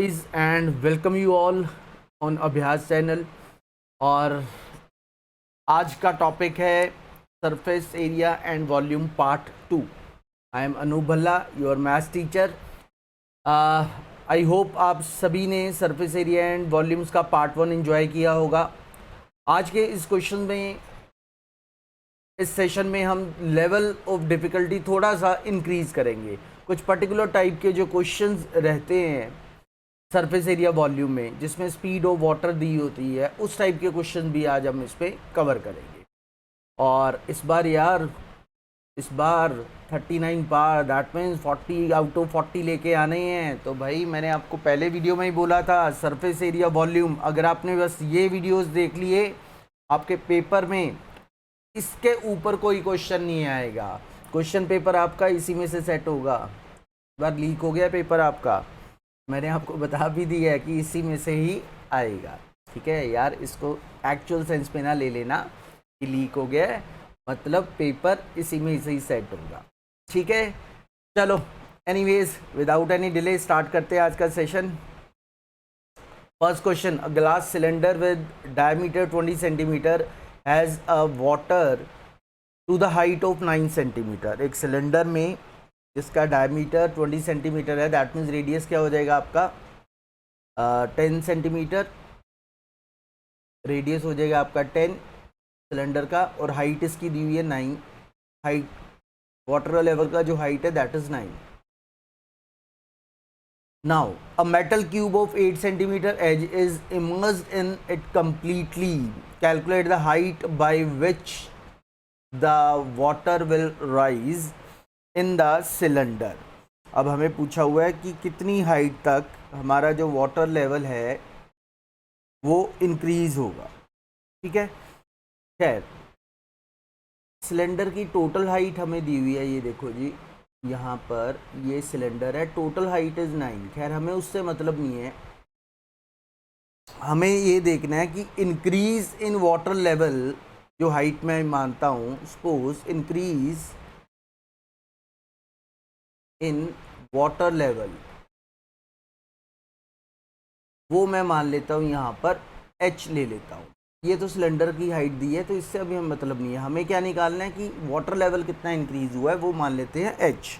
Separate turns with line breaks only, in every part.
guys and welcome you all on Abhyas channel. और आज का टॉपिक है surface area and volume part 2। I am Anoop Bhalla, your maths teacher. I hope आप सभी ने सरफेस एरिया एंड वॉल्यूम्स का पार्ट 1 एंजॉय किया होगा। आज के इस क्वेश्चन में, इस सेशन में हम लेवल ऑफ डिफ़िकल्टी थोड़ा सा इंक्रीज़ करेंगे। कुछ पर्टिकुलर टाइप के जो क्वेश्चंस रहते हैं सरफेस एरिया वॉल्यूम में, जिसमें स्पीड ऑफ वाटर दी होती है, उस टाइप के क्वेश्चन भी आज हम इस पर कवर करेंगे। और इस बार 39 पार, दैट मीन्स 40 आउट ऑफ 40 लेके आने हैं। तो भाई मैंने आपको पहले वीडियो में ही बोला था, सरफेस एरिया वॉल्यूम अगर आपने बस ये वीडियोस देख लिए, आपके पेपर में इसके ऊपर कोई क्वेश्चन नहीं आएगा। क्वेश्चन पेपर आपका इसी में से सेट होगा। बार लीक हो गया पेपर आपका, मैंने आपको बता भी दिया है कि इसी में से ही आएगा। ठीक है यार, इसको एक्चुअल सेंस में ना ले लेना कि लीक हो गया है, मतलब पेपर इसी में से ही सेट होगा। ठीक है, चलो anyways without any delay start करते हैं आज का session. First question, a glass cylinder with diameter 20 centimetre has a water to the height of 9 centimetre. एक सिलेंडर में जिसका डायमीटर 20 सेंटीमीटर है, दैट मीन्स रेडियस क्या हो जाएगा आपका 10 सेंटीमीटर। रेडियस हो जाएगा आपका 10 सिलेंडर का, और हाइट इसकी दी हुई है 9। हाइट वाटर लेवल का जो हाइट है that is 9। Now a metal cube of 8 centimetre edge is immersed in it completely. Calculate the height by which the water will rise in the cylinder. अब हमें पूछा हुआ है कि कितनी हाइट तक हमारा जो वाटर लेवल है वो इंक्रीज होगा। ठीक है, खैर सिलेंडर की टोटल हाइट हमें दी हुई है, ये देखो जी, यहाँ पर ये सिलेंडर है, टोटल हाइट इज़ 9। खैर हमें उससे मतलब नहीं है, हमें ये देखना है कि इंक्रीज इन वाटर लेवल, जो हाइट मैं मानता हूँ, suppose increase in water level, वो मैं मान लेता हूँ यहाँ पर h ले लेता हूँ। ये तो सिलेंडर की हाइट दी है, तो इससे अभी हम मतलब नहीं है, हमें क्या निकालना है कि वाटर लेवल कितना इंक्रीज हुआ है, वो मान लेते हैं h।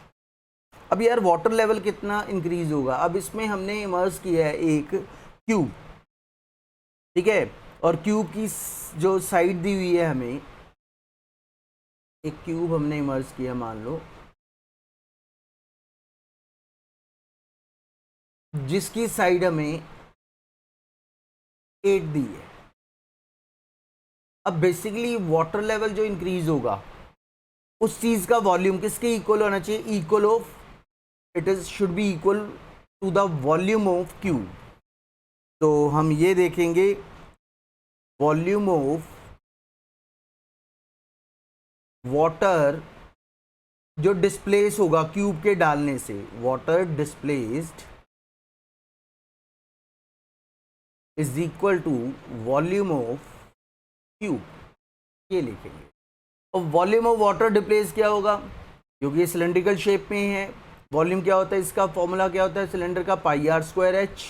अब यार वाटर लेवल कितना इंक्रीज होगा, अब इसमें हमने इमर्ज किया है एक क्यूब। ठीक है, और क्यूब की जो साइड दी हुई है, हमें एक क्यूब हमने इमर्ज किया, मान लो, जिसकी साइड हमें 8 दी है। अब बेसिकली वाटर लेवल जो इंक्रीज होगा, उस चीज़ का वॉल्यूम किसके इक्वल होना चाहिए, equal of, it is should be equal to the volume of cube. तो हम ये देखेंगे वॉल्यूम ऑफ वाटर जो डिस्प्लेस होगा क्यूब के डालने से, water displaced is equal to volume of cube, ये लिखेंगे। और वॉल्यूम ऑफ वाटर डिस्प्लेस क्या होगा, क्योंकि ये सिलेंड्रिकल शेप में है। वॉल्यूम क्या होता है, इसका फॉर्मूला क्या होता है सिलेंडर का, pi are square H.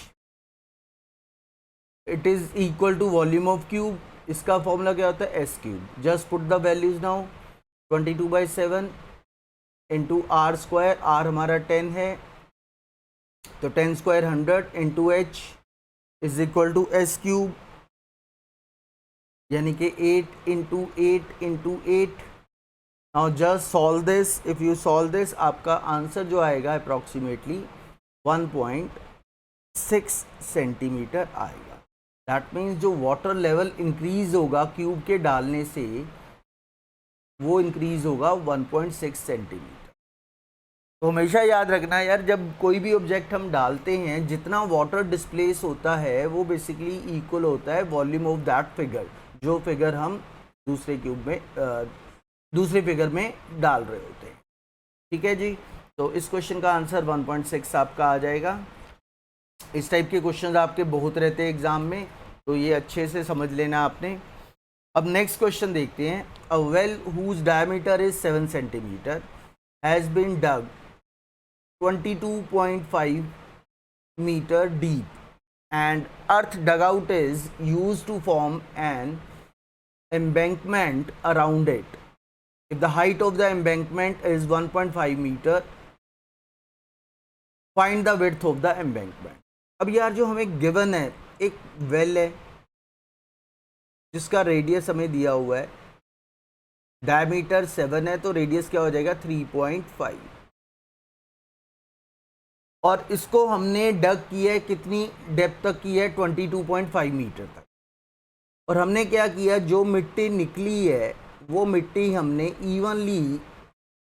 It is equal to volume of cube, इसका फॉर्मूला क्या होता है, S cube. Just put the values now, 22/7 into R square, are हमारा 10 है, तो 10 square 100 into H is equal to S cube, यानी कि 8 into 8 into 8। Now just solve this, if you solve this, आपका आंसर जो आएगा अप्रॉक्सीमेटली 1.6 सेंटीमीटर आएगा। That means जो वाटर लेवल इंक्रीज होगा क्यूब के डालने से, वो इंक्रीज होगा 1.6 सेंटीमीटर। तो हमेशा याद रखना यार, जब कोई भी ऑब्जेक्ट हम डालते हैं, जितना वाटर डिस्प्लेस होता है वो बेसिकली इक्वल होता है वॉल्यूम ऑफ दैट फिगर, जो फिगर हम दूसरे क्यूब में दूसरे फिगर में डाल रहे होते हैं। ठीक है जी, तो इस क्वेश्चन का आंसर 1.6 आपका आ जाएगा। इस टाइप के क्वेश्चन आपके बहुत रहते हैं एग्जाम में, तो ये अच्छे से समझ लेना आपने। अब नेक्स्ट क्वेश्चन देखते हैं। A well whose diameter is 7 centimetre has been dug 22.5 meter deep, and earth dugout is used to form an embankment around it. If the height of the embankment is 1.5 meter, find the width of the embankment. अब यार जो हमें given है, एक well है जिसका radius हमें दिया हुआ है, डायमीटर 7 है, तो रेडियस क्या हो जाएगा 3.5, और इसको हमने डग किया है, कितनी डेप्थ तक की है 22.5 मीटर तक। और हमने क्या किया, जो मिट्टी निकली है वो मिट्टी हमने इवनली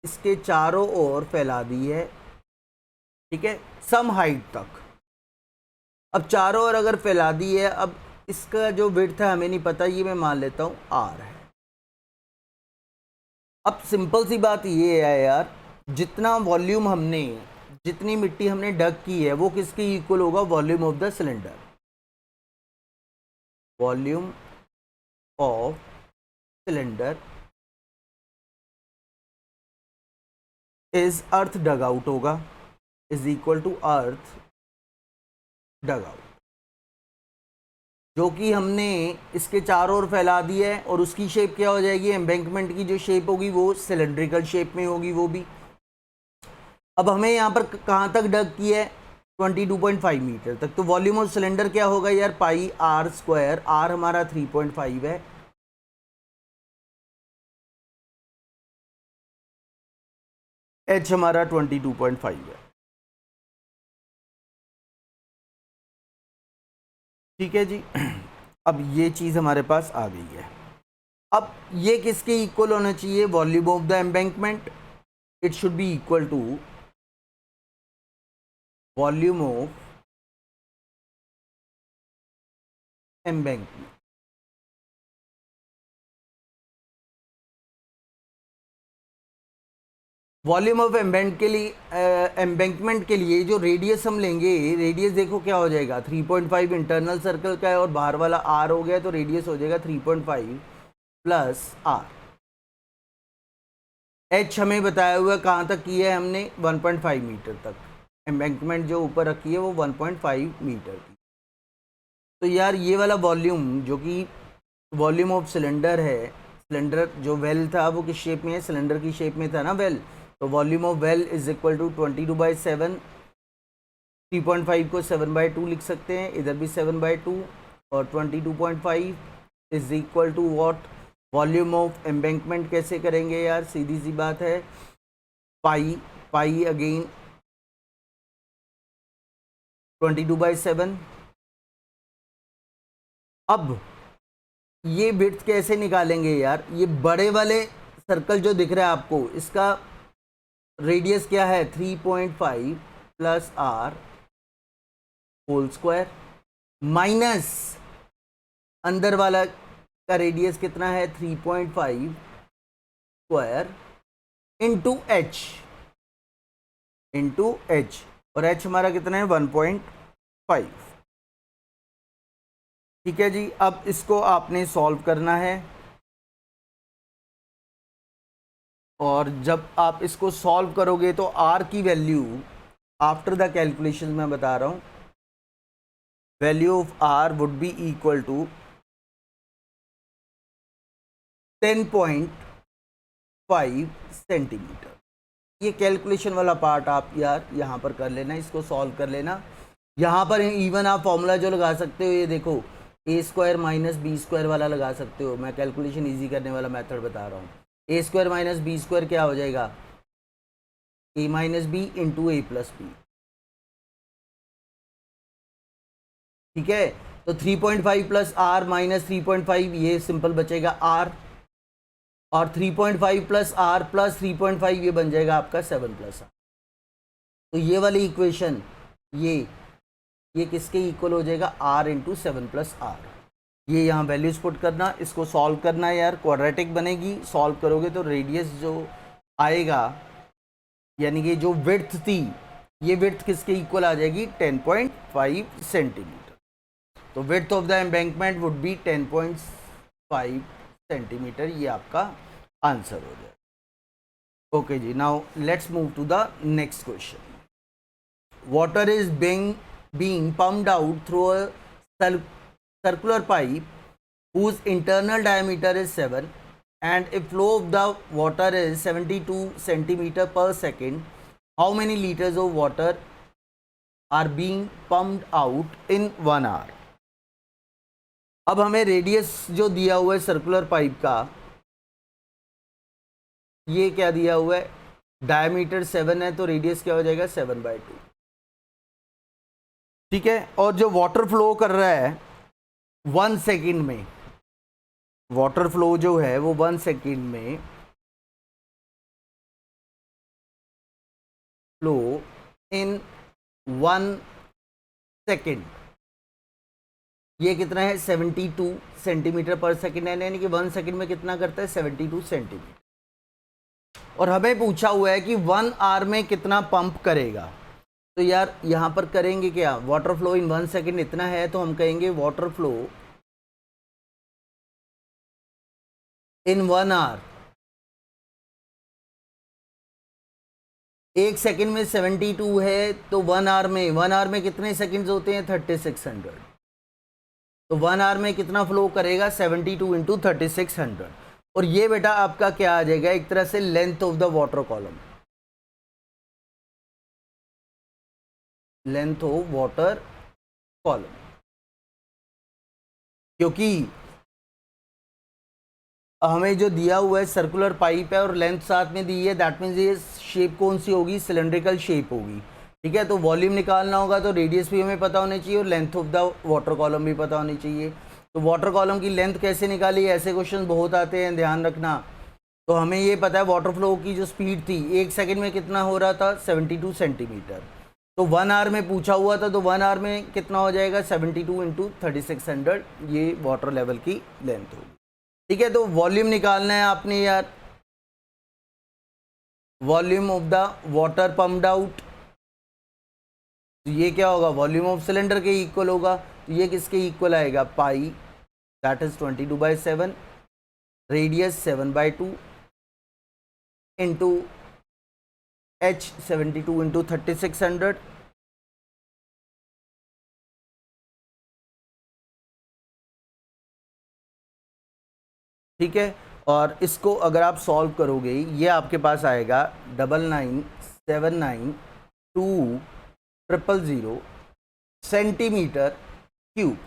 इसके चारों ओर फैला दी है, ठीक है, सम हाइट तक। अब चारों ओर अगर फैला दी है, अब इसका जो विड्थ है हमें नहीं पता, ये मैं मान लेता हूँ आर है। अब सिंपल सी बात ये है यार, जितना वॉल्यूम हमने, जितनी मिट्टी हमने डग की है वो किसके इक्वल होगा, volume of the cylinder. Volume of cylinder is earth dug out होगा, is equal to earth dug out, जो कि हमने इसके चारों ओर फैला दी है। और उसकी शेप क्या हो जाएगी, एम्बैंकमेंट की जो शेप होगी वो सिलेंड्रिकल शेप में होगी वो भी। अब हमें यहाँ पर कहाँ तक डग की है, 22.5 मीटर तक। तो वॉल्यूम ऑफ सिलेंडर क्या होगा यार, पाई आर स्क्वायर, आर हमारा 3.5 है, एच हमारा 22.5 है, ठीक है जी। अब ये चीज़ हमारे पास आ गई है। अब ये किसके इक्वल होना चाहिए, volume of the embankment, it should be equal to volume of embankment. Volume of embankment के लिए जो रेडियस हम लेंगे, रेडियस देखो क्या हो जाएगा, 3.5 इंटरनल सर्कल का है और बाहर वाला आर हो गया, तो रेडियस हो जाएगा 3.5 प्लस आर। एच हमें बताया हुआ कहाँ तक की है हमने, 1.5 मीटर तक। एम्बैंकमेंट जो ऊपर रखी है वो 1.5 मीटर की। तो यार ये वाला वॉल्यूम जो कि वॉल्यूम ऑफ सिलेंडर है, सिलेंडर जो वेल था वो किस शेप में है, सिलेंडर की शेप में था ना वेल, तो volume of well is equal to 22/7, 3.5 को 7/2 लिख सकते हैं, इधर भी 7/2, और 22.5 is equal to what, volume of embankment कैसे करेंगे यार, सीधी सी बात है, पाई अगेन 22/7। अब ये विड्थ कैसे निकालेंगे यार, ये बड़े वाले सर्कल जो दिख रहा है आपको, इसका रेडियस क्या है 3.5 plus r whole square, minus अंदर वाला का रेडियस कितना है 3.5 स्क्वायर इंटू एच, और एच हमारा कितना है 1.5, ठीक है जी। अब इसको आपने सॉल्व करना है, और जब आप इसको सॉल्व करोगे तो आर की वैल्यू आफ्टर द कैलकुलेशन मैं बता रहा हूँ, value of r would be equal to 10.5 centimetre. ये कैलकुलेशन वाला पार्ट आप यार यहाँ पर कर लेना, इसको सॉल्व कर लेना। यहाँ पर इवन आप फॉर्मूला जो लगा सकते हो, ये देखो ए स्क्वायर माइनस बी स्क्वायर वाला लगा सकते हो, मैं कैलकुलेशन इजी करने वाला मेथड बता रहा हूँ। ए स्क्वायर माइनस बी स्क्वायर क्या हो जाएगा, ए माइनस बी इंटू ए प्लस बी, ठीक है। तो 3.5 प्लस आर माइनस 3.5, ये सिंपल बचेगा आर, और 3.5 प्लस आर प्लस 3.5 ये बन जाएगा आपका 7 प्लस आर। तो ये वाली इक्वेशन ये किसके इक्वल हो जाएगा, आर इंटू 7 प्लस आर। ये यहाँ वैल्यूज पुट करना, इसको सॉल्व करना है यार, क्वाड्रेटिक बनेगी, सॉल्व करोगे तो रेडियस जो आएगा, यानी कि जो विड्थ थी, ये विड्थ किसके इक्वल आ जाएगी 10.5 सेंटीमीटर। तो width of the embankment would be 10.5 centimetre, ये आपका आंसर हो जाएगा। ओके जी, now let's move to the next question. Water is being being pumped out through a circular pipe whose internal diameter is 7 and a flow of the water is 72 centimeter per second, how many liters of water are being pumped out in 1 hour? अब हमें radius जो दिया हुआ है circular pipe का, ये क्या दिया हुआ है, डायमीटर 7 है तो रेडियस क्या हो जाएगा 7/2, ठीक है। और जो वाटर फ्लो कर रहा है 1 सेकेंड में, वाटर फ्लो जो है वो 1 सेकेंड में फ्लो इन 1 सेकेंड, ये कितना है 72 सेंटीमीटर पर सेकेंड है, यानी कि 1 सेकेंड में कितना करता है 72 सेंटीमीटर। और हमें पूछा हुआ है कि 1 आवर में कितना पंप करेगा, तो यार यहाँ पर करेंगे क्या, वाटर फ्लो इन 1 सेकेंड इतना है तो हम कहेंगे water flow in 1 hour, 1 second में 72 है तो 1 आवर में कितने सेकेंड्स होते हैं 3600, तो 1 आवर में कितना फ्लो करेगा 72 इंटू 3600। और ये बेटा आपका क्या आ जाएगा, एक तरह से length of the water column, length of water column, क्योंकि हमें जो दिया हुआ है सर्कुलर पाइप है और लेंथ साथ में दी है, दैट मीन्स ये शेप कौन सी होगी, सिलेंड्रिकल शेप होगी, ठीक है। तो वॉल्यूम निकालना होगा तो रेडियस भी हमें पता होनी चाहिए और length of the water column भी पता होनी चाहिए। तो वाटर कॉलम की लेंथ कैसे निकाली, ऐसे क्वेश्चन बहुत आते हैं, ध्यान रखना। तो हमें ये पता है वाटर फ्लो की जो स्पीड थी 1 सेकेंड में कितना हो रहा था 72 सेंटीमीटर, तो 1 आवर में पूछा हुआ था तो 1 आवर में कितना हो जाएगा 72 इंटू 3600, ये वाटर लेवल की लेंथ होगी, ठीक है। तो वॉल्यूम निकालना है आपने यार, volume of the water pumped out, तो ये क्या होगा वॉल्यूम ऑफ सिलेंडर के इक्वल होगा, तो ये किसके इक्वल आएगा, pi that is 22/7, radius 7/2 into h 72 into 3600, ठीक है। और इसको अगर आप सॉल्व करोगे ये आपके पास आएगा 99792200 सेंटीमीटर क्यूब,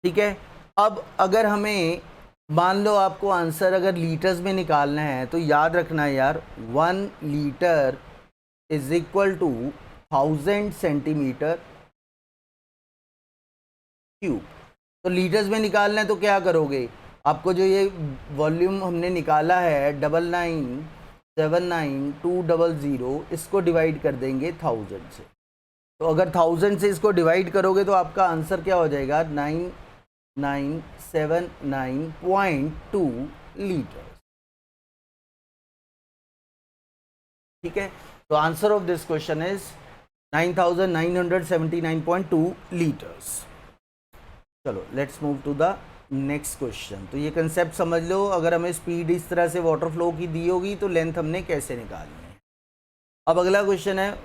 ठीक है। अब अगर हमें मान लो आपको आंसर अगर लीटर्स में निकालना है तो याद रखना यार 1 litre is equal to 1000 centimetre cube. तो लीटर्स में निकालना है तो क्या करोगे, आपको जो ये वॉल्यूम हमने निकाला है 99792200, इसको डिवाइड कर देंगे 1000 से, तो अगर 1000 से इसको डिवाइड करोगे तो आपका आंसर क्या हो जाएगा 9979.2 लीटर, ठीक है। तो answer of this question is 9979.2 litres. चलो let's move to the next question. तो ये कंसेप्ट समझ लो, अगर हमें स्पीड इस तरह से वाटर फ्लो की दी होगी तो लेंथ हमने कैसे निकालनी है। अब अगला क्वेश्चन है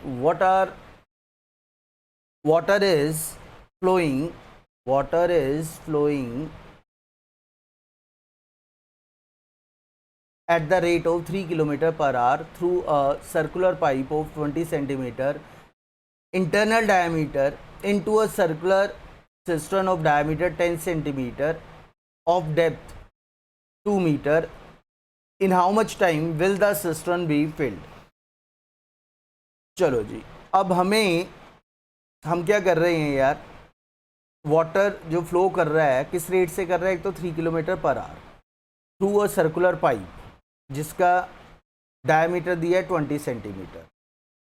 water is flowing at the rate of 3 km per hour through a circular pipe of 20 centimeter internal diameter into a circular cistern of diameter 10 centimeter of depth 2 meter. In how much time will the cistern be filled? चलो जी, अब हम क्या कर रहे हैं यार, water जो flow कर रहा है किस रेट से कर रहा है, एक तो 3 kilometre per hour through a circular pipe जिसका डायमीटर दिया है 20 सेंटीमीटर,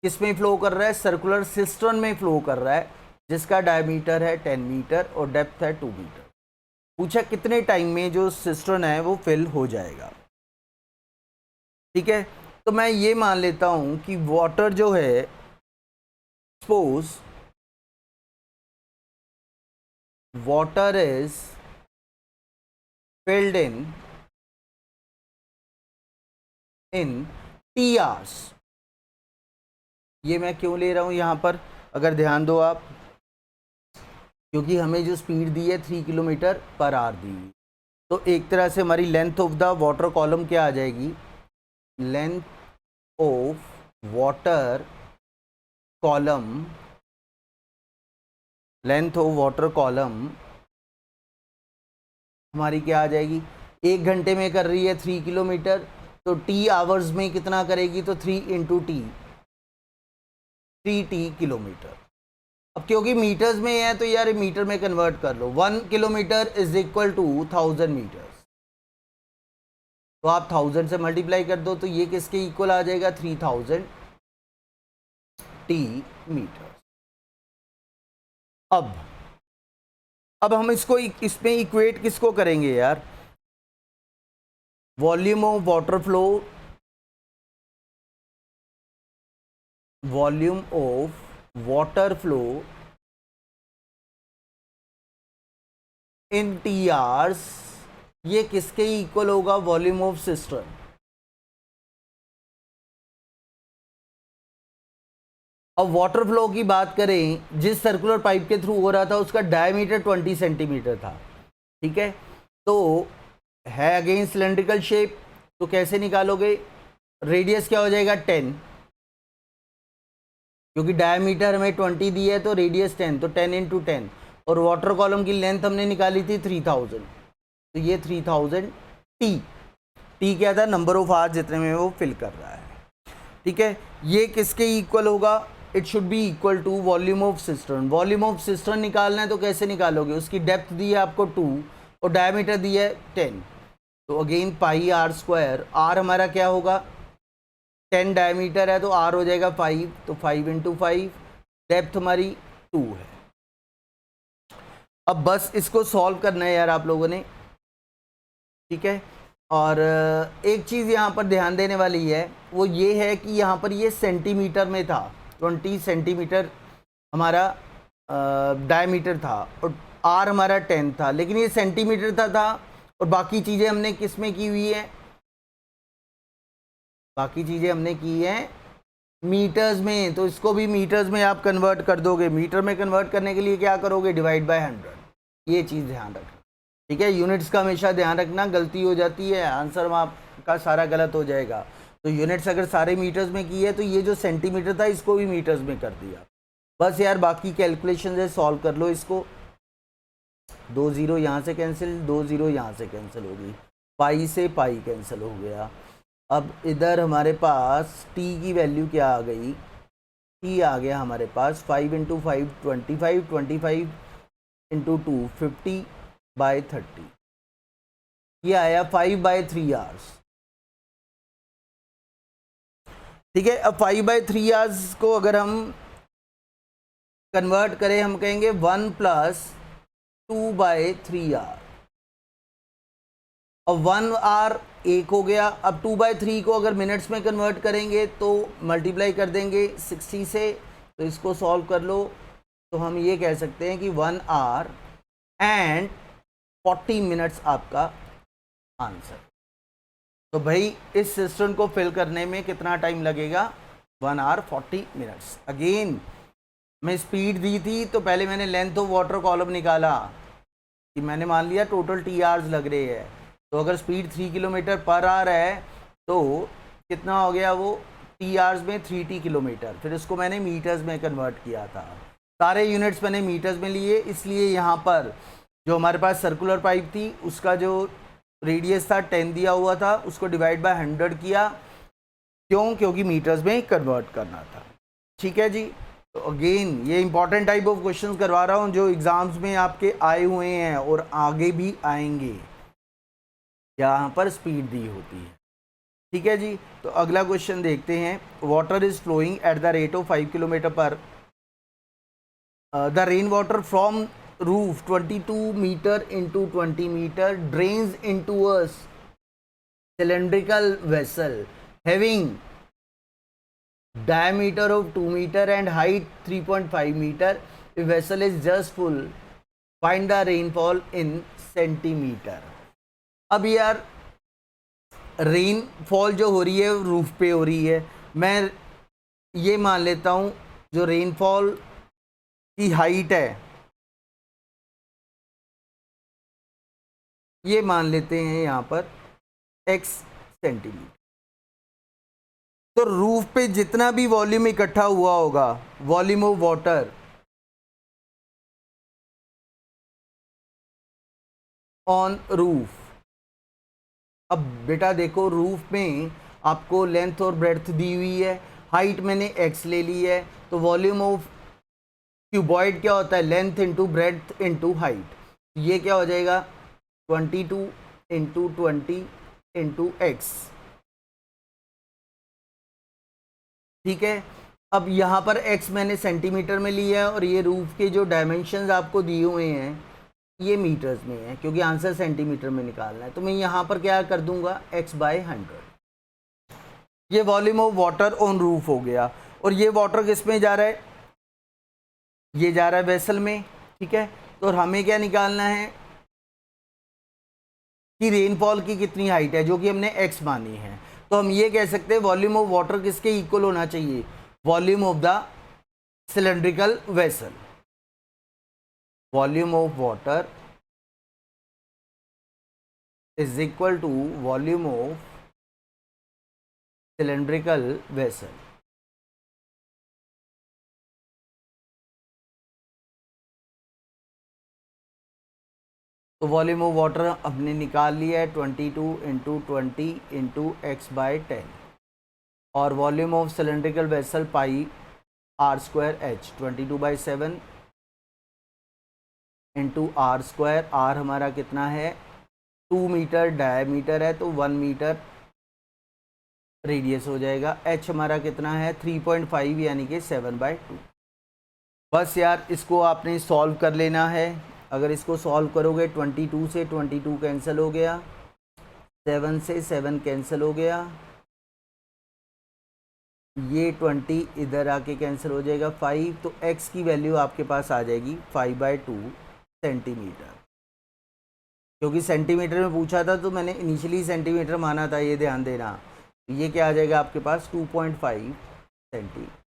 किस में फ्लो कर रहा है, सर्कुलर सिस्टर्न में फ्लो कर रहा है जिसका डायमीटर है 10 मीटर और डेप्थ है 2 मीटर। पूछा कितने टाइम में जो सिस्टर्न है वो फिल हो जाएगा, ठीक है। तो मैं ये मान लेता हूं कि वाटर जो है, suppose water is filled in T hours. ये मैं क्यों ले रहा हूं यहां पर, अगर ध्यान दो आप, क्योंकि हमें जो स्पीड दी है 3 किलोमीटर पर आवर दी है, तो एक तरह से हमारी length of the water column क्या आ जाएगी, length of water column, length of water column हमारी क्या आ जाएगी, 1 घंटे में कर रही है 3 किलोमीटर, तो टी आवर्स में कितना करेगी, तो 3 इंटू टी, 3t किलोमीटर। अब क्योंकि मीटर्स में है तो यार मीटर में कन्वर्ट कर लो, 1 kilometre is equal to 1000 metres, तो आप 1000 से मल्टीप्लाई कर दो, तो ये किसके इक्वल आ जाएगा, 3000 टी मीटर। अब हम इसको इसमें इक्वेट किसको करेंगे यार, volume of water flow, volume of water flow in T hours, ये किसके इक्वल होगा, वॉल्यूम ऑफ सिस्टर्न। अब वाटर फ्लो की बात करें, जिस सर्कुलर पाइप के थ्रू हो रहा था उसका डायमीटर 20 सेंटीमीटर था, ठीक है, तो है अगेन सिलेंड्रिकल शेप, तो कैसे निकालोगे, रेडियस क्या हो जाएगा 10, क्योंकि डायमीटर हमें 20 दी है तो रेडियस 10, तो 10 इंटू 10, और वाटर कॉलम की लेंथ हमने निकाली थी 3000, तो ये 3000 टी क्या था, नंबर ऑफ आवर्स जितने में वो फिल कर रहा है, ठीक है। ये किसके इक्वल होगा, it should be equal to volume of cistern. Volume of cistern निकालना है तो कैसे निकालोगे, उसकी डेप्थ दी है आपको 2 और डायमीटर दी है 10, तो again pi are square, are हमारा क्या होगा, 10 डायमीटर है तो आर हो जाएगा 5, तो 5 इंटू 5, डेप्थ हमारी 2 है। अब बस इसको सॉल्व करना है यार आप लोगों ने, ठीक है। और एक चीज़ यहाँ पर ध्यान देने वाली है, वो ये है कि यहाँ पर ये सेंटीमीटर में था, 20 सेंटीमीटर हमारा डायमीटर था, और आर हमारा 10 था, लेकिन ये सेंटीमीटर था और बाकी चीज़ें हमने किस में की हुई है, बाकी चीज़ें हमने की हैं मीटर्स में, तो इसको भी मीटर्स में आप कन्वर्ट कर दोगे। मीटर में कन्वर्ट करने के लिए क्या करोगे, डिवाइड बाय 100, ये चीज़ ध्यान रखना, ठीक है। यूनिट्स का हमेशा ध्यान रखना, गलती हो जाती है आंसर में आपका सारा गलत हो जाएगा। तो यूनिट्स अगर सारे मीटर्स में की है तो ये जो सेंटीमीटर था इसको भी मीटर्स में कर दिया। बस यार बाकी कैलकुलेशन है सॉल्व कर लो इसको। 2 0 यहाँ से कैंसिल, 2 0 यहाँ से कैंसिल होगी, पाई से पाई कैंसिल हो गया। अब इधर हमारे पास t की वैल्यू क्या आ गई, t आ गया हमारे पास 5 इंटू 5 25, 25 इंटू 2 50 बाय 30, ये आया 5/3 आवर्स, ठीक है। अब 5/3 आवर्स को अगर हम कन्वर्ट करें, हम कहेंगे 1 + 2/3 आवर, अब 1 आवर 1 हो गया। अब 2/3 को अगर मिनट्स में कन्वर्ट करेंगे तो मल्टीप्लाई कर देंगे 60 से, तो इसको सॉल्व कर लो, तो हम ये कह सकते हैं कि 1 आवर एंड 40 मिनट्स आपका आंसर। तो भाई इस सिस्टम को फिल करने में कितना टाइम लगेगा, 1 आवर 40 मिनट्स। अगेन मैं स्पीड दी थी तो पहले मैंने लेंथ ऑफ वाटर कॉलम निकाला कि मैंने मान लिया टोटल टी आवर्स लग रहे हैं, तो अगर स्पीड 3 किलोमीटर पर आवर है तो कितना हो गया वो टी आवर्स में 3t किलोमीटर, फिर उसको मैंने मीटर्स में कन्वर्ट किया था। सारे यूनिट्स मैंने मीटर्स में लिए, इसलिए यहाँ पर जो हमारे पास सर्कुलर पाइप थी उसका जो रेडियस था 10 दिया हुआ था, उसको डिवाइड बाय 100 किया, क्यों, क्योंकि मीटर्स में कन्वर्ट करना था, ठीक है जी। तो अगेन ये इंपॉर्टेंट टाइप ऑफ क्वेश्चंस करवा रहा हूँ जो एग्जाम्स में आपके आए हुए हैं और आगे भी आएंगे, यहाँ पर स्पीड दी होती है, ठीक है जी। तो अगला क्वेश्चन देखते हैं। Water is flowing at the rate of 5 kilometre पर, the rain water from roof 22 meter into 20 meter drains into a cylindrical vessel having diameter of 2 meter and height 3.5 meter. If vessel is just full, find the rainfall in centimeter. अब यार rainfall जो हो रही है roof पे हो रही है, मैं ये मान लेता हूँ जो रेनफॉल की हाइट है, ये मान लेते हैं यहाँ पर x सेंटीमीटर। तो रूफ पे जितना भी वॉल्यूम इकट्ठा हुआ होगा, volume of water on roof. अब बेटा देखो, रूफ में आपको लेंथ और ब्रेड्थ दी हुई है, हाइट मैंने x ले ली है, तो वॉल्यूम ऑफ क्यूबॉइड क्या होता है, length into breadth into height. ये क्या हो जाएगा, 22 इंटू 20 इंटू एक्स। ठीक है। अब यहाँ पर x मैंने सेंटीमीटर में लिया है, और ये रूफ के जो डायमेंशंस आपको दिए हुए हैं ये मीटर्स में है, क्योंकि आंसर सेंटीमीटर में निकालना है। तो मैं यहाँ पर क्या कर दूंगा, x/100। ये volume of water on roof हो गया। और ये वाटर किस में जा रहा है, ये जा रहा है वेसल में। ठीक है। तो हमें क्या निकालना है कि रेनफॉल की कितनी हाइट है, जो कि हमने x मानी है। तो हम ये कह सकते हैं वॉल्यूम ऑफ वाटर किसके इक्वल होना चाहिए, volume of the cylindrical vessel. Volume of water is equal to volume of cylindrical vessel. तो वॉल्यूम ऑफ वाटर हमने निकाल लिया है 22 इंटू 20 इंटू x/10, और volume of cylindrical vessel pi r²h, 22/7 into r²। r हमारा कितना है, 2 मीटर डायमीटर है, तो 1 मीटर रेडियस हो जाएगा। h हमारा कितना है, 3.5 यानी कि 7/2। बस यार इसको आपने सॉल्व कर लेना है। अगर इसको सॉल्व करोगे, 22 से 22 कैंसिल हो गया, 7 से 7 कैंसिल हो गया, ये 20 इधर आके कैंसिल हो जाएगा 5। तो x की वैल्यू आपके पास आ जाएगी 5/2 सेंटीमीटर। क्योंकि सेंटीमीटर में पूछा था तो मैंने इनिशियली सेंटीमीटर माना था, ये ध्यान देना। ये क्या आ जाएगा आपके पास, 2.5 सेंटीमीटर।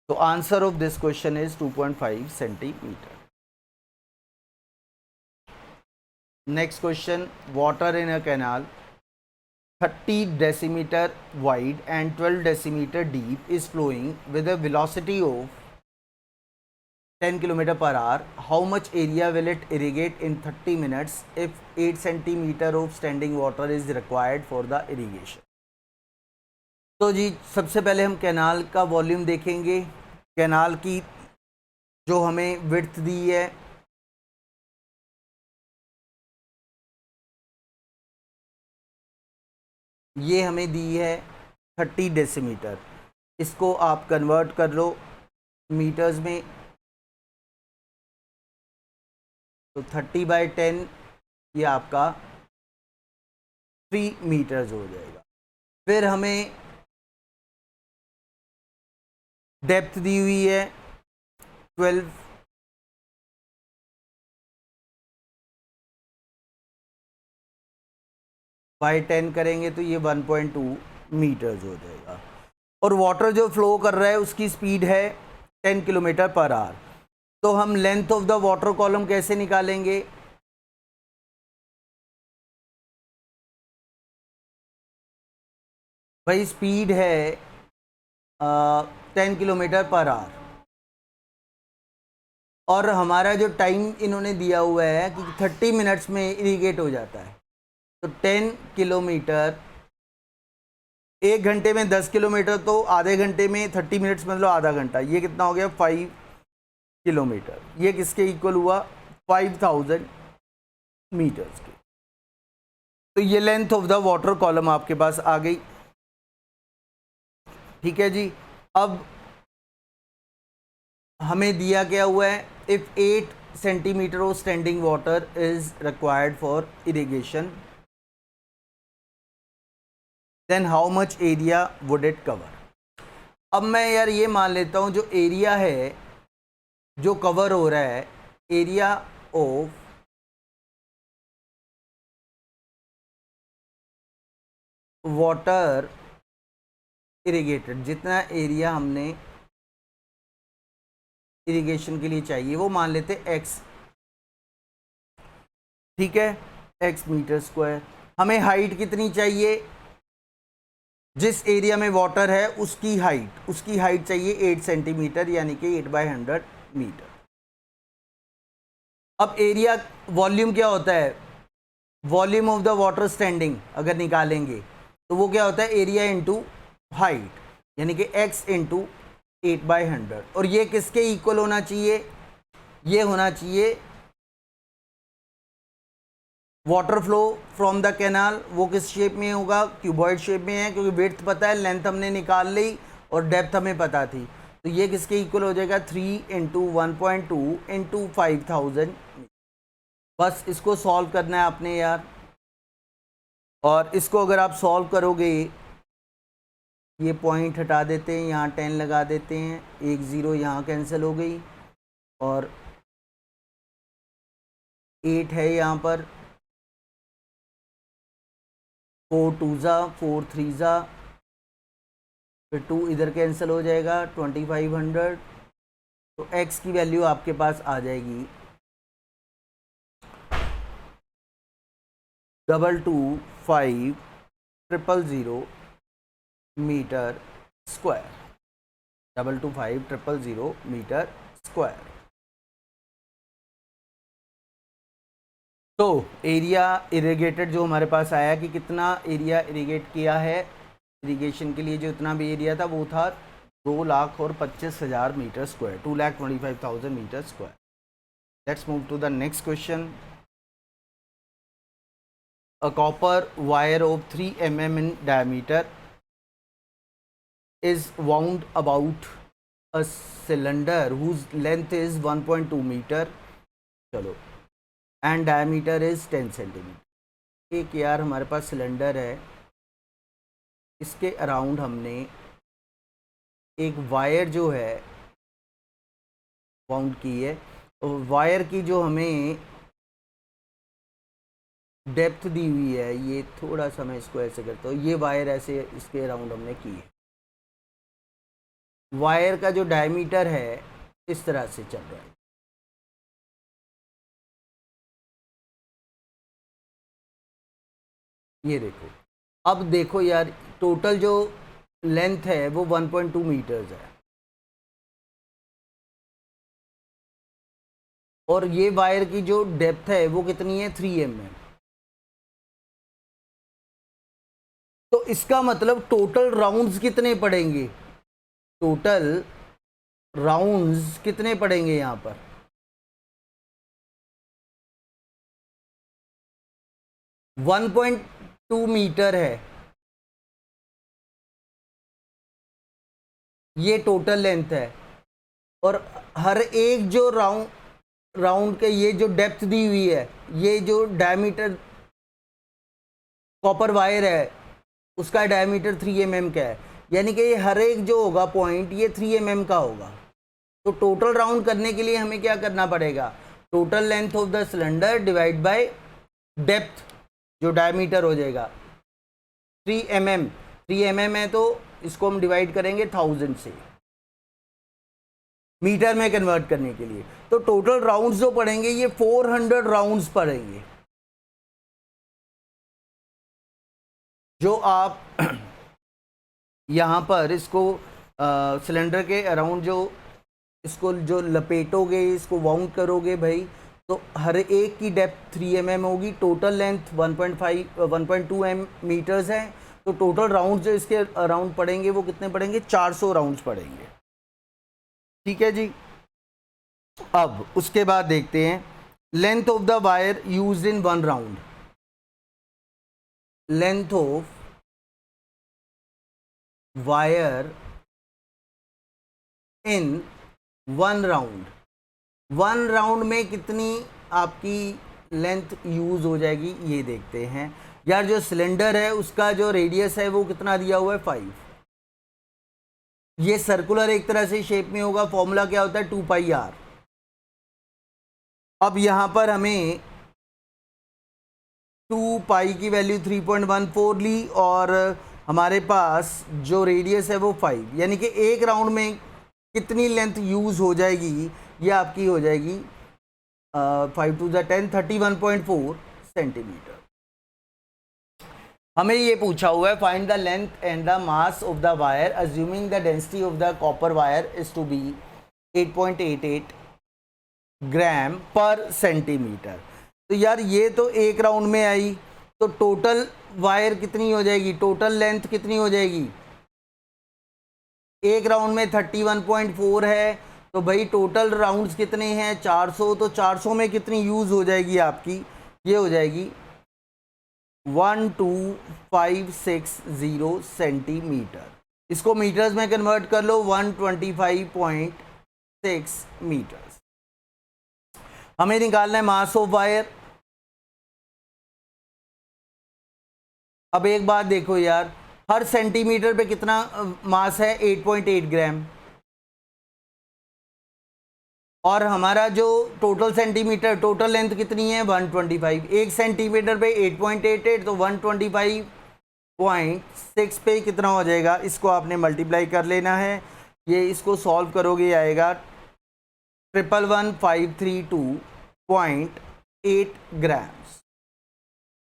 तो answer of this question is 2.5 centimetre. Next question, water in a canal 30 decimeter wide and 12 decimeter deep is flowing with a velocity of 10 km per hour. How much area will it irrigate in 30 minutes if 8 centimeter of standing water is required for the irrigation? तो जी सबसे पहले हम canal का volume देखेंगे। Canal की जो हमें width दी है, ये हमें दी है 30 डेसीमीटर। इसको आप कन्वर्ट कर लो मीटर्स में, तो 30/10 ये आपका 3 मीटर्स हो जाएगा। फिर हमें डेप्थ दी हुई है 12, बाई 10 करेंगे तो ये 1.2 मीटर्स हो जाएगा। और वाटर जो फ्लो कर रहा है उसकी स्पीड है 10 किलोमीटर पर आवर। तो हम length of the water column कैसे निकालेंगे, भाई स्पीड है 10 किलोमीटर पर आवर, और हमारा जो टाइम इन्होंने दिया हुआ है कि 30 मिनट्स में इरिगेट हो जाता है। तो 10 किलोमीटर, 1 घंटे में 10 किलोमीटर, तो आधे घंटे में 30 मिनट्स मतलब आधा घंटा, ये कितना हो गया 5 किलोमीटर। ये किसके इक्वल हुआ, 5000 मीटर्स के। तो ये length of the water column आपके पास आ गई। ठीक है जी। अब हमें दिया क्या हुआ है, if 8 centimetre of standing water is required for irrigation, then how much area would it cover. अब मैं यार ये मान लेता हूँ जो एरिया है जो कवर हो रहा है, एरिया ऑफ वाटर इरिगेटेड, जितना एरिया हमने इरिगेशन के लिए चाहिए, वो मान लेते x, ठीक है, x मीटर स्क्वायर। हमें हाइट कितनी चाहिए, जिस एरिया में वाटर है उसकी हाइट चाहिए 8 सेंटीमीटर, यानी कि 8/100 मीटर। अब एरिया वॉल्यूम क्या होता है, volume of the water standing अगर निकालेंगे तो वो क्या होता है, एरिया इंटू हाइट, यानी कि x इंटू 8/100। और ये किसके इक्वल होना चाहिए, ये होना चाहिए water flow from the canal. वो किस शेप में होगा, क्यूबॉइड शेप में है, क्योंकि विड्थ पता है, लेंथ हमने निकाल ली और डेप्थ हमें पता थी। तो ये किसके इक्वल हो जाएगा, 3 इंटू 1.2 इंटू 5000। बस इसको सॉल्व करना है आपने यार, और इसको अगर आप सॉल्व करोगे, ये पॉइंट हटा देते हैं, यहाँ 10 लगा देते हैं, 1 0 यहाँ कैंसिल हो गई, और 8 है यहाँ पर, 4 2 ज़ा, 4 3 ज़ा, फिर 2 इधर कैंसिल हो जाएगा, 2500। तो x की वैल्यू आपके पास आ जाएगी 22500 मीटर स्क्वायर, 22500 मीटर स्क्वायर। तो एरिया इरिगेटेड जो हमारे पास आया कि कितना एरिया इरिगेट किया है, इरिगेशन के लिए जो इतना भी एरिया था वो था 2,25,000 metre square, 2,25,000 metre square. Let's move to the next question. A copper wire of 3 mm in diameter is wound about a cylinder whose length is 1.2 meter, चलो, and diameter is 10 सेंटीमीटर। एक यार हमारे पास cylinder है, इसके around हमने एक wire जो है वाउंड की है, और वायर की जो हमें डेप्थ दी हुई है, ये थोड़ा सा मैं इसको ऐसे करता हूँ, ये वायर ऐसे इसके अराउंड हमने की है। वायर का जो डायमीटर है इस तरह से चल रहा है, ये देखो। अब देखो यार, टोटल जो लेंथ है वो 1.2 मीटर्स है, और ये वायर की जो डेप्थ है वो कितनी है, 3 mm। तो इसका मतलब टोटल राउंड्स कितने पड़ेंगे, टोटल राउंड्स कितने पड़ेंगे यहाँ पर, 1.2 मीटर है, ये टोटल लेंथ है, और हर एक जो राउंड के ये जो डेप्थ दी हुई है, ये जो डायमीटर कॉपर वायर है उसका डायमीटर 3 mm का है, यानी कि ये हर एक जो होगा पॉइंट ये 3 mm का होगा। तो टोटल राउंड करने के लिए हमें क्या करना पड़ेगा, total length of the cylinder divide by depth जो डायमीटर हो जाएगा 3 mm। 3 mm है तो इसको हम डिवाइड करेंगे 1000 से, मीटर में कन्वर्ट करने के लिए। तो टोटल राउंड्स जो पड़ेंगे ये 400 राउंड्स पड़ेंगे, जो आप यहाँ पर इसको सिलेंडर के अराउंड जो इसको जो लपेटोगे, इसको वाउंड करोगे भाई, तो हर एक की डेप्थ 3 mm होगी, टोटल लेंथ 1.2 मीटर्स है। तो टोटल राउंड जो इसके अराउंड पड़ेंगे वो कितने पड़ेंगे, 400 राउंड्स पड़ेंगे, ठीक है जी। अब उसके बाद देखते हैं length of the wire used in 1 round. Length of wire in 1 round, 1 round में कितनी आपकी लेंथ यूज हो जाएगी ये देखते हैं। यार जो सिलेंडर है उसका जो रेडियस है वो कितना दिया हुआ है, 5। ये सर्कुलर एक तरह से शेप में होगा, फॉर्मूला क्या होता है, 2πr। अब यहां पर हमें 2π की वैल्यू 3.14 ली, और हमारे पास जो रेडियस है वो 5, यानी कि एक राउंड में कितनी लेंथ यूज़ हो जाएगी, ये आपकी हो जाएगी 5 टू द 10 31.4 सेंटीमीटर। हमें ये पूछा हुआ है find the length and the mass of the wire assuming the density of the copper wire is to be 8.88 gram per centimetre. तो यार ये तो एक राउंड में आई, तो टोटल वायर कितनी हो जाएगी, टोटल लेंथ कितनी हो जाएगी, एक राउंड में 31.4 है, तो भाई टोटल राउंड्स कितने हैं 400, तो 400 में कितनी यूज़ हो जाएगी आपकी, ये हो जाएगी 12560 सेंटीमीटर। इसको मीटर्स में कन्वर्ट कर लो 125.6 मीटर्स। हमें निकालना है मास ऑफ वायर। अब एक बात देखो यार, हर सेंटीमीटर पे कितना मास है 8.8 ग्राम, और हमारा जो टोटल सेंटीमीटर टोटल लेंथ कितनी है 125, एक सेंटीमीटर पे 8.88, तो 125.6 पे कितना हो जाएगा, इसको आपने मल्टीप्लाई कर लेना है। ये इसको सॉल्व करोगे आएगा 111,532.8 ग्राम्स,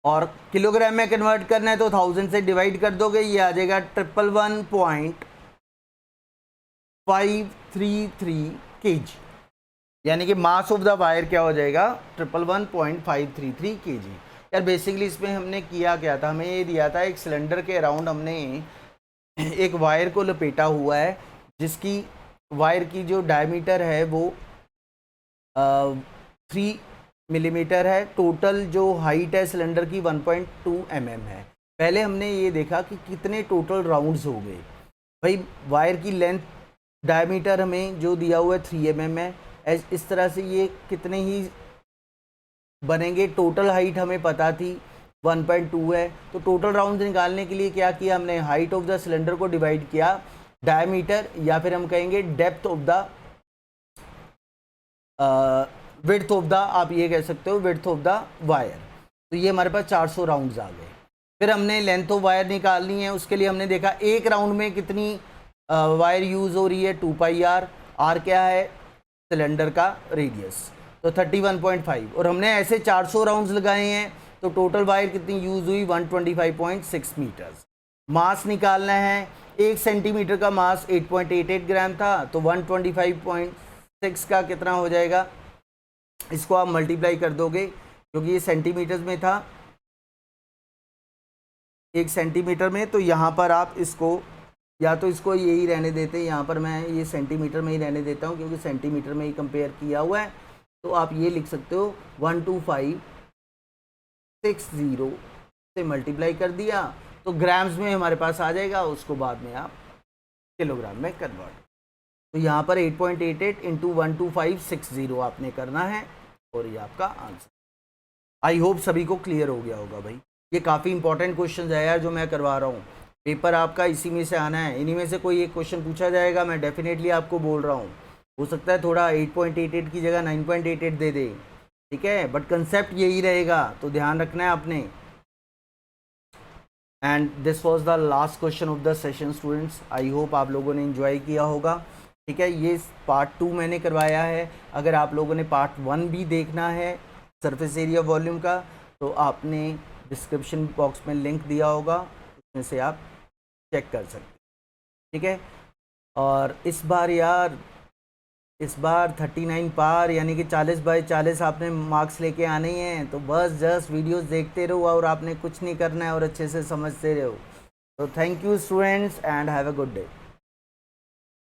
और किलोग्राम में कन्वर्ट करना है तो 1000 से डिवाइड कर दोगे, ये आ जाएगा 111.533 kg, यानी कि मास ऑफ द वायर क्या हो जाएगा 111.533 kg। यार बेसिकली इसमें हमने किया क्या था, हमें ये दिया था एक सिलेंडर के अराउंड हमने एक वायर को लपेटा हुआ है, जिसकी वायर की जो डायमीटर है वो 3 मिलीमीटर है, टोटल जो हाइट है सिलेंडर की 1.2 mm है। पहले हमने ये देखा कि कितने टोटल राउंड्स हो गए। भाई वायर की लेंथ डायमीटर हमें जो दिया हुआ है 3 mm है, इस तरह से ये कितने ही बनेंगे। टोटल हाइट हमें पता थी 1.2 है, तो टोटल राउंड्स निकालने के लिए क्या किया हमने, हाइट ऑफ द सिलेंडर को डिवाइड किया डायमीटर, या फिर हम कहेंगे depth of the width of the, आप ये कह सकते हो विड्थ ऑफ द वायर। तो ये हमारे पास 400 राउंड्स आ गए। फिर हमने लेंथ ऑफ वायर निकालनी है, उसके लिए हमने देखा एक राउंड में कितनी वायर यूज़ हो रही है 2πr, आर क्या है सिलेंडर का रेडियस, तो 31.5, और हमने ऐसे 400 राउंड्स लगाए हैं, तो टोटल वायर कितनी यूज़ हुई 125.6 मीटर्स। मास निकालना है, एक सेंटीमीटर का मास 8.88 ग्राम था, तो 125.6 का कितना हो जाएगा, इसको आप मल्टीप्लाई कर दोगे क्योंकि ये सेंटीमीटर्स में था, एक सेंटीमीटर में, तो यहाँ पर आप इसको या तो इसको यही रहने देते हैं, यहाँ पर मैं ये सेंटीमीटर में ही रहने देता हूँ क्योंकि सेंटीमीटर में ही कंपेयर किया हुआ है। तो आप ये लिख सकते हो 12560 से मल्टीप्लाई कर दिया तो ग्राम्स में हमारे पास आ जाएगा, उसको बाद में आप किलोग्राम में कन्वर्ट। तो यहाँ पर 8.88 इंटू 12560 आपने करना है, और ये आपका आंसर। आई होप सभी को क्लियर हो गया होगा। भाई ये काफ़ी इंपॉर्टेंट क्वेश्चन है यार जो मैं करवा रहा हूँ, पेपर आपका इसी में से आना है, इन्हीं में से कोई एक क्वेश्चन पूछा जाएगा, मैं डेफिनेटली आपको बोल रहा हूँ। हो सकता है थोड़ा 8.88 की जगह 9.88 दे दे, ठीक है, बट कंसेप्ट यही रहेगा, तो ध्यान रखना है आपने। And this was the last question of the session students. I hope आप लोगों ने एंजॉय किया होगा, ठीक है। ये पार्ट 2 मैंने करवाया है, अगर आप लोगों ने पार्ट 1 भी देखना है सरफेस एरिया वॉल्यूम का, तो आपने डिस्क्रिप्शन बॉक्स में लिंक दिया होगा, उसमें से आप चेक कर सकते हैं, ठीक है। और इस बार 39 पार यानी कि 40 बाई 40 आपने मार्क्स लेके आने ही हैं, तो बस जस्ट वीडियोस देखते रहो और आपने कुछ नहीं करना है और अच्छे से समझते रहो। तो thank you students and have a good day.